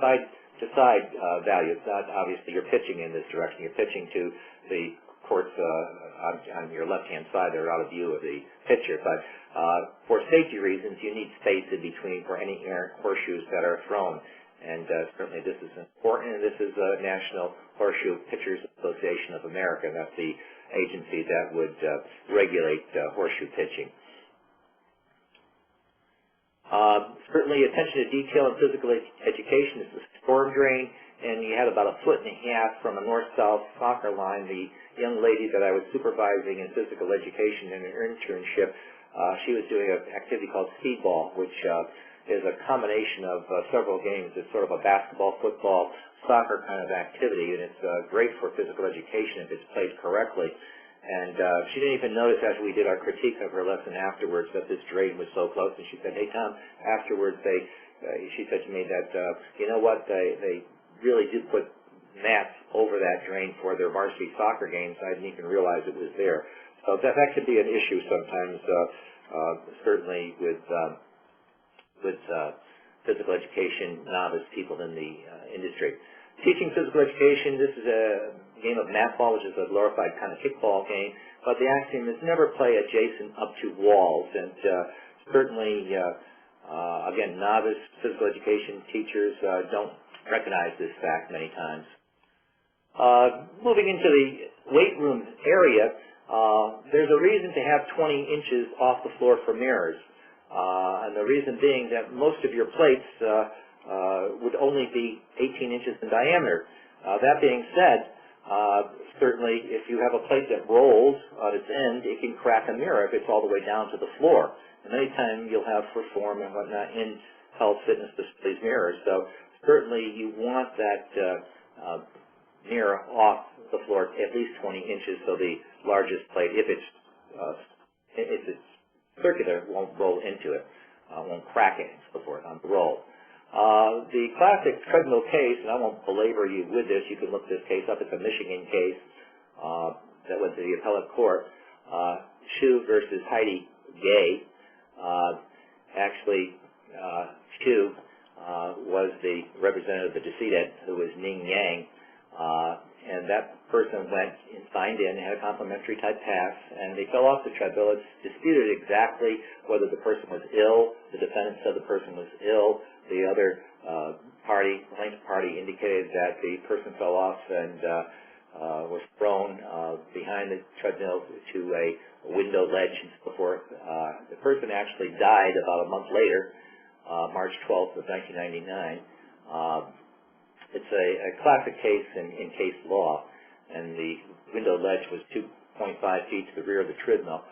side-to-side value. It's not obviously you're pitching in this direction. You're pitching to the courts on your left-hand side. They're out of view of the pitcher. But for safety reasons, you need space in between for any errant horseshoes that are thrown. And certainly this is important. And this is National Horseshoe Pitchers Association of America. That's the agency that would regulate horseshoe pitching. Certainly attention to detail in physical education is the storm drain, and you had about 1.5 feet from a north-south soccer line. The young lady that I was supervising in physical education in an internship, she was doing an activity called speedball, which is a combination of several games. It's sort of a basketball, football, soccer kind of activity, and it's great for physical education if it's played correctly. And she didn't even notice after we did our critique of her lesson afterwards that this drain was so close. And she said, "Hey, Tom," afterwards she said to me that, you know what, they really do put mats over that drain for their varsity soccer games. I didn't even realize it was there. So that could be an issue sometimes, certainly with physical education novice people in the industry. Teaching physical education, this is a game of mat ball, which is a glorified kind of kickball game, but the axiom is never play adjacent up to walls, and certainly, again, novice physical education teachers don't recognize this fact many times. Moving into the weight room area, there's a reason to have 20 inches off the floor for mirrors, and the reason being that most of your plates would only be 18 inches in diameter. That being said, certainly if you have a plate that rolls on its end, it can crack a mirror if it's all the way down to the floor. And many times you'll have for form and whatnot in health fitness displays mirrors. So certainly you want that mirror off the floor at least 20 inches, so the largest plate, if it's circular, won't roll into it, won't crack it, and so forth on the roll. The classic treadmill case, and I won't belabor you with this, you can look this case up, it's a Michigan case that went to the appellate court, Horseshoe versus Heidi Gay. Actually, Horseshoe was the representative of the decedent, who was Ning Yang, and that person went and signed in, had a complimentary type pass, and they fell off the treadmill. It's disputed exactly whether the person was ill. The defendant said the person was ill. The other party, the plaintiff party, indicated that the person fell off and was thrown behind the treadmill to a window ledge and so forth. The person actually died about a month later, March 12th of 1999. It's a classic case in case law, and the window ledge was 2.5 feet to the rear of the treadmill.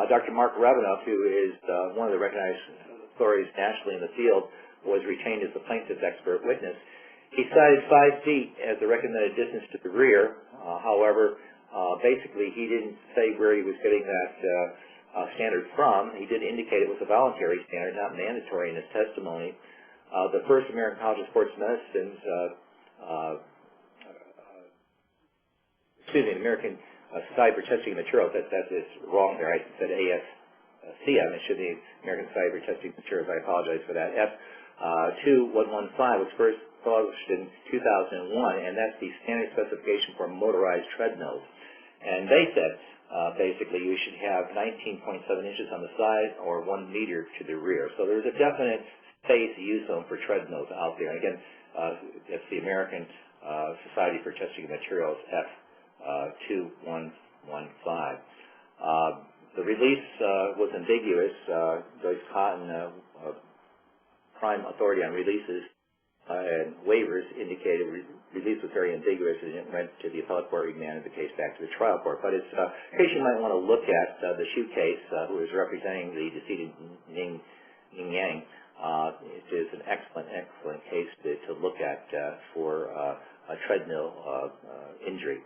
Dr. Mark Rabinoff, who is one of the recognized authorities nationally in the field, was retained as the plaintiff's expert witness. He cited 5 feet as the recommended distance to the rear. However, basically he didn't say where he was getting that standard from. He did indicate it was a voluntary standard, not mandatory in his testimony. The first American College of Sports Medicine's American Society for Testing Materials, that is wrong there. I said ASTM, it should be American Society for Testing Materials. I apologize for that. F2115 was first published in 2001, and that's the standard specification for motorized treadmills. And they said, basically, you should have 19.7 inches on the side or 1 meter to the rear. So there's a definite space use zone for treadmills out there. And again, it's the American Society for Testing Materials, F2115. The release was ambiguous. Joyce Cotton, prime authority on releases and waivers, indicated release was very ambiguous, and it went to the appellate court, remanded the case back to the trial court. But it's a case you might want to look at, the Shoe case, who is representing the decedent Ning Yang. It is an excellent case to look at for a treadmill injury.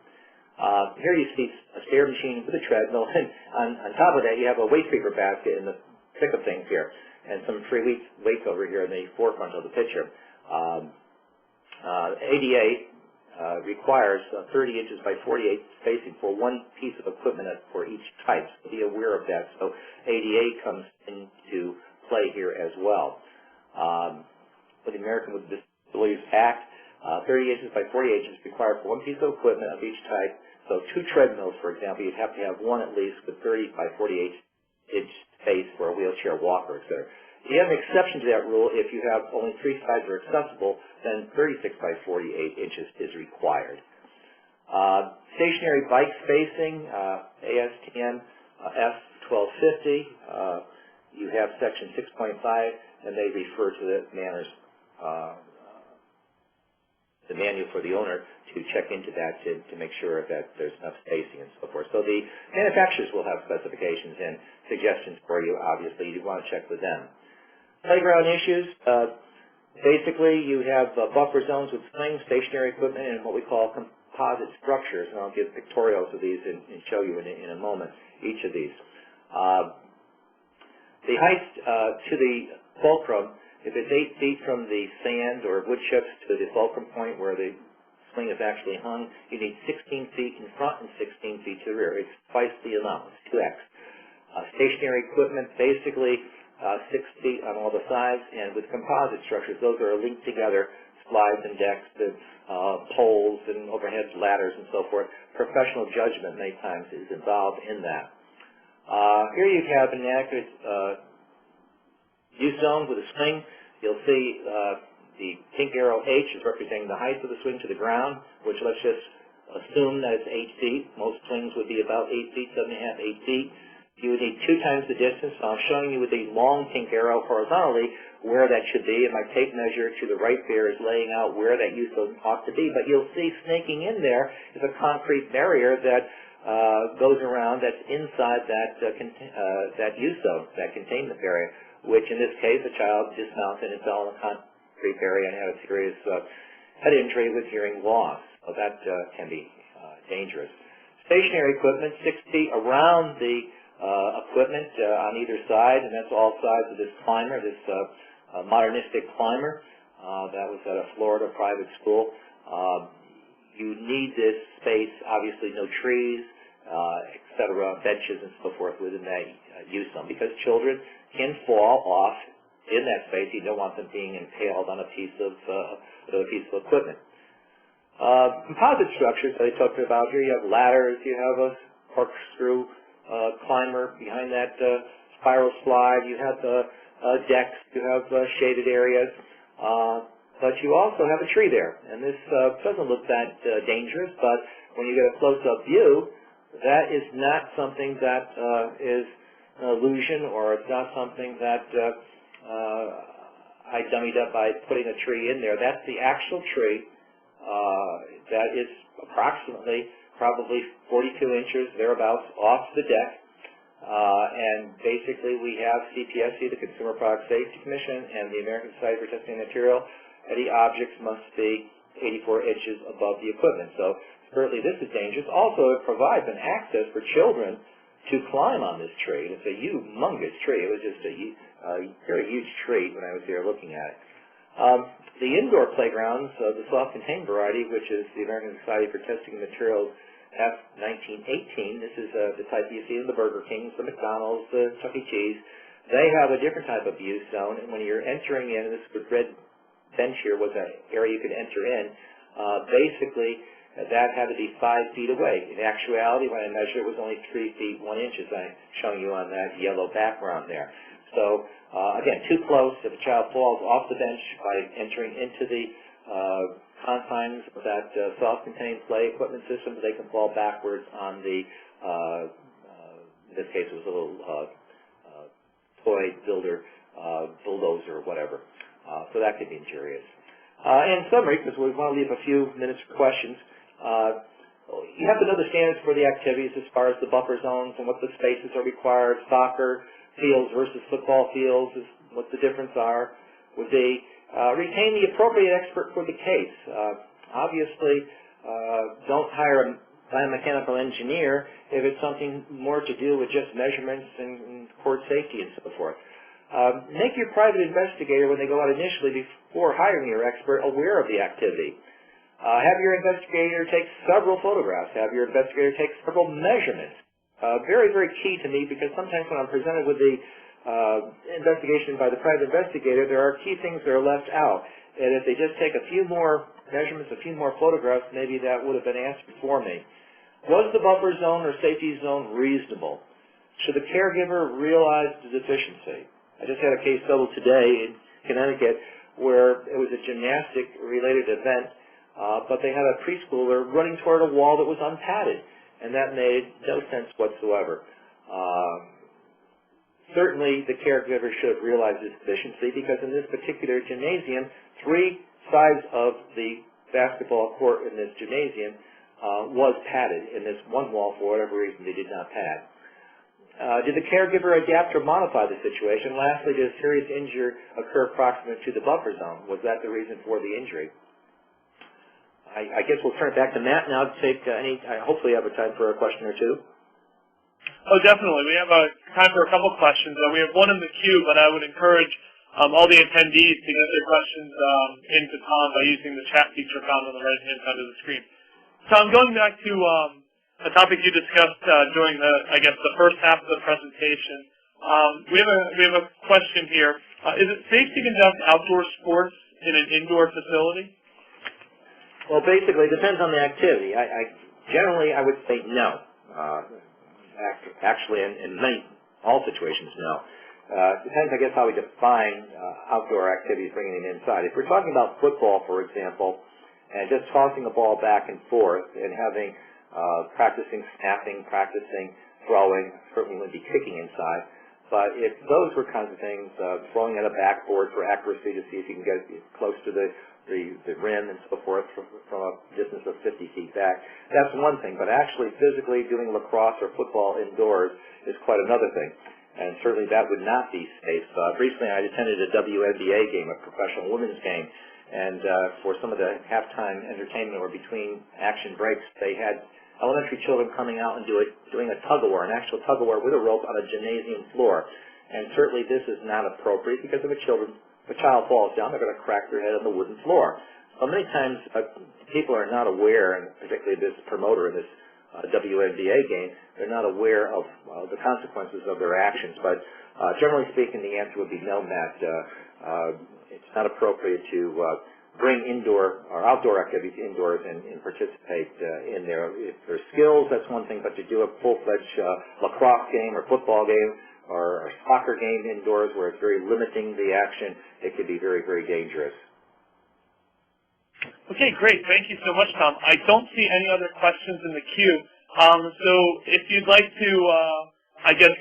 Here you see a stair machine with a treadmill, and on top of that you have a waste paper basket in the thick of things here, and some free weights over here in the forefront of the picture. ADA requires 30 inches by 48 spacing for one piece of equipment for each type. So be aware of that. So ADA comes into play here as well. For the American with Disabilities Act, 30 inches by 48 inches required for one piece of equipment of each type. So 2 treadmills, for example, you'd have to have one at least with 30 by 48 inch space for a wheelchair walker, etc. If you have an exception to that rule, if you have only 3 sides are accessible, then 36 by 48 inches is required. Stationary bike spacing, ASTM F1250, you have section 6.5, and they refer to the manual for the owner to check into that to make sure that there's enough spacing and so forth. So the manufacturers will have specifications and suggestions for you. Obviously, you want to check with them. Playground issues, basically you have buffer zones with swings, stationary equipment, and what we call composite structures, and I'll give pictorials of these and show you in a moment each of these. The height to the fulcrum, if it's 8 feet from the sand or wood chips to the fulcrum point where the swing is actually hung, you need 16 feet in front and 16 feet to the rear. It's twice the amount, it's 2x. Stationary equipment, basically 6 feet on all the sides, and with composite structures, those are linked together, slides and decks, poles and overhead ladders and so forth. Professional judgment many times is involved in that. Here you have an inaccurate use zone with a swing. You'll see the pink arrow H is representing the height of the swing to the ground, which let's just assume that it's 8 feet. Most swings would be about 8 feet, 7.5, 8 feet. You would need 2 times the distance. So I'm showing you with the long pink arrow horizontally where that should be, and my tape measure to the right there is laying out where that use zone ought to be. But you'll see snaking in there is a concrete barrier that goes around that's inside that use zone, that containment barrier, which in this case a child dismounted and fell on a concrete barrier and had a serious head injury with hearing loss. So that can be dangerous. Stationary equipment, 6 feet around the equipment on either side, and that's all sides of this climber, this modernistic climber. That was at a Florida private school. You need this space, obviously no trees, etc., benches and so forth within that use zone, because children can fall off in that space. You don't want them being impaled on a piece of equipment. Composite structures that I talked about here, you have ladders, you have a corkscrew climber behind that spiral slide, you have decks, you have shaded areas, but you also have a tree there. And this doesn't look that dangerous, but when you get a close-up view, that is not something that is an illusion, or it's not something that I dummied up by putting a tree in there. That's the actual tree that is approximately probably 42 inches, thereabouts, off the deck. And basically we have CPSC, the Consumer Product Safety Commission, and the American Society for Testing Material, and the objects must be 84 inches above the equipment. So certainly this is dangerous. Also, it provides an access for children to climb on this tree. It's a humongous tree. It was just a very huge tree when I was there looking at it. The indoor playgrounds, the self-contained variety, which is the American Society for Testing Materials F1918, this is the type you see in the Burger Kings, the McDonald's, the Chuck E. Cheese. They have a different type of use zone, and when you're entering in, this red bench here was an area you could enter in, basically that had to be 5 feet away. In actuality, when I measured it, was only 3 feet 1 inch, as I'm showing you on that yellow background there. So, again, too close. If a child falls off the bench by entering into the confines of that self-contained play equipment system, they can fall backwards on the, in this case it was a little toy builder, bulldozer or whatever. So that could be injurious. In summary, because we want to leave a few minutes for questions, you have to know the standards for the activities as far as the buffer zones and what the spaces are required. Soccer fields versus football fields, what the difference are. Would they retain the appropriate expert for the case? Obviously, don't hire a biomechanical engineer if it's something more to do with just measurements and court safety and so forth. Make your private investigator, when they go out initially before hiring your expert, aware of the activity. Have your investigator take several photographs. Have your investigator take several measurements. Very, very key to me, because sometimes when I'm presented with the investigation by the private investigator, there are key things that are left out. And if they just take a few more measurements, a few more photographs, maybe that would have been answered for me. Was the buffer zone or safety zone reasonable? Should the caregiver realize the deficiency? I just had a case settled today in Connecticut where it was a gymnastic-related event, but they had a preschooler running toward a wall that was unpadded, and that made no sense whatsoever. Certainly, the caregiver should have realized this deficiency, because in this particular gymnasium, 3 sides of the basketball court in this gymnasium was padded. In this one wall, for whatever reason, they did not pad. Did the caregiver adapt or modify the situation? Lastly, did a serious injury occur proximate to the buffer zone? Was that the reason for the injury? I guess we'll turn it back to Matt now to take hopefully have a time for a question or two. Oh, definitely. We have time for a couple questions. We have one in the queue, but I would encourage all the attendees to get their questions into Tom by using the chat feature found on the right-hand side of the screen. Tom, going back to a topic you discussed during the first half of the presentation, we have a question here. Is it safe to conduct outdoor sports in an indoor facility? Well, basically, it depends on the activity. Generally, I would say no. Actually, in all situations, no. Depends, I guess, how we define outdoor activities, bringing it inside. If we're talking about football, for example, and just tossing the ball back and forth and having practicing snapping, practicing throwing, certainly wouldn't be kicking inside. But if those were kinds of things, throwing at a backboard for accuracy to see if you can get close to the rim and so forth from a distance of 50 feet back, that's one thing. But actually physically doing lacrosse or football indoors is quite another thing. And certainly that would not be safe. Recently I attended a WNBA game, a professional women's game, and for some of the halftime entertainment or between action breaks, they had elementary children coming out and doing a tug-of-war, an actual tug-of-war with a rope on a gymnasium floor. And certainly this is not appropriate, because if a child falls down, they're going to crack their head on the wooden floor. So many times people are not aware, and particularly this promoter in this WNBA game, they're not aware of the consequences of their actions. But generally speaking, the answer would be no, Matt. It's not appropriate to bring indoor or outdoor activities indoors and participate in there. If there's skills, that's one thing, but to do a full-fledged lacrosse game or football game or soccer game indoors where it's very limiting the action, it could be very, very dangerous. Okay, great. Thank you so much, Tom. I don't see any other questions in the queue. So if you'd like to,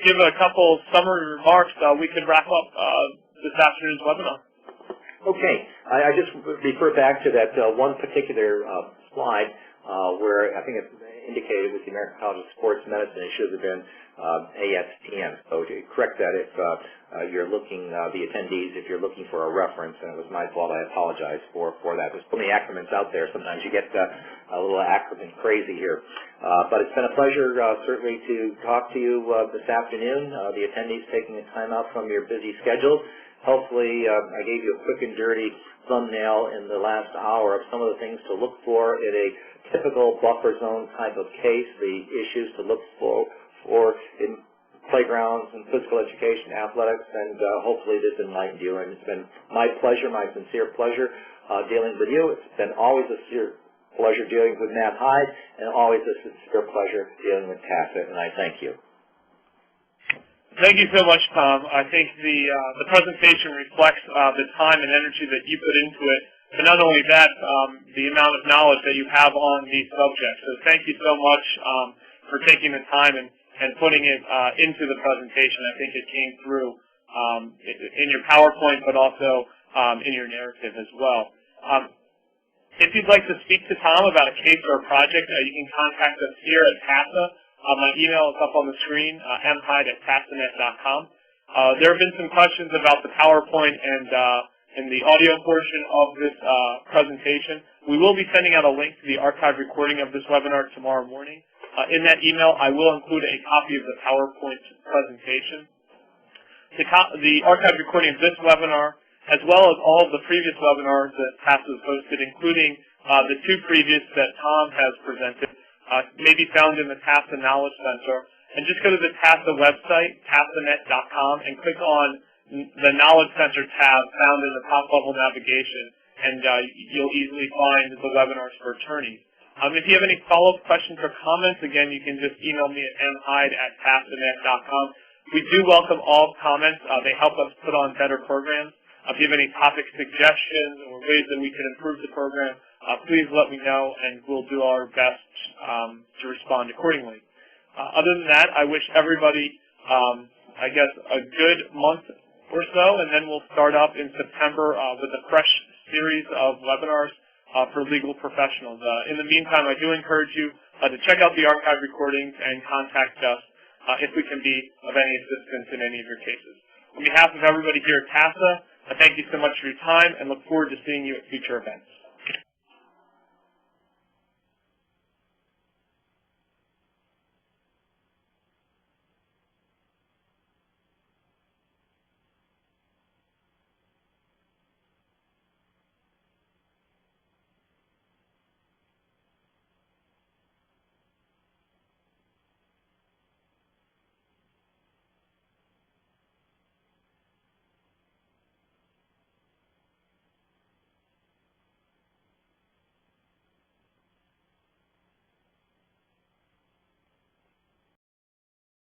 give a couple summary remarks, we could wrap up this afternoon's webinar. Okay. I just refer back to that one particular slide where I think it indicated with the American College of Sports Medicine it should have been ASTM. So to correct that, if you're looking, the attendees, if you're looking for a reference, and it was my fault, I apologize for that. There's so many acronyms out there. Sometimes you get a little acronym crazy here. But it's been a pleasure, certainly, to talk to you this afternoon, the attendees taking the time out from your busy schedules. Hopefully, I gave you a quick and dirty thumbnail in the last hour of some of the things to look for in a typical buffer zone type of case, the issues to look for in playgrounds and physical education, athletics, and hopefully this enlightened you. And it's been my pleasure, my sincere pleasure dealing with you. It's been always a sincere pleasure dealing with Matt Hyde, and always a sincere pleasure dealing with TASA, and I thank you. Thank you so much, Tom. I think the presentation reflects the time and energy that you put into it, but not only that, the amount of knowledge that you have on these subjects. So thank you so much for taking the time and putting it into the presentation. I think it came through in your PowerPoint, but also in your narrative as well. If you'd like to speak to Tom about a case or a project, you can contact us here at TASA. My email is up on the screen, mhyde@tasanet.com. There have been some questions about the PowerPoint and in the audio portion of this presentation. We will be sending out a link to the archived recording of this webinar tomorrow morning. In that email, I will include a copy of the PowerPoint presentation. The archived recording of this webinar, as well as all of the previous webinars that TASA has hosted, including the 2 previous that Tom has presented, may be found in the TASA Knowledge Center. And just go to the TASA website, tasanet.com, and click on the Knowledge Center tab found in the top-level navigation, and you'll easily find the webinars for attorneys. If you have any follow-up questions or comments, again, you can just email me at mhyde@tasanet.com. We do welcome all comments. They help us put on better programs. If you have any topic suggestions or ways that we can improve the program, please let me know, and we'll do our best to respond accordingly. Other than that, I wish everybody, I guess, a good month or so, and then we'll start up in September with a fresh series of webinars for legal professionals. In the meantime, I do encourage you to check out the archive recordings and contact us if we can be of any assistance in any of your cases. On behalf of everybody here at TASA, I thank you so much for your time and look forward to seeing you at future events.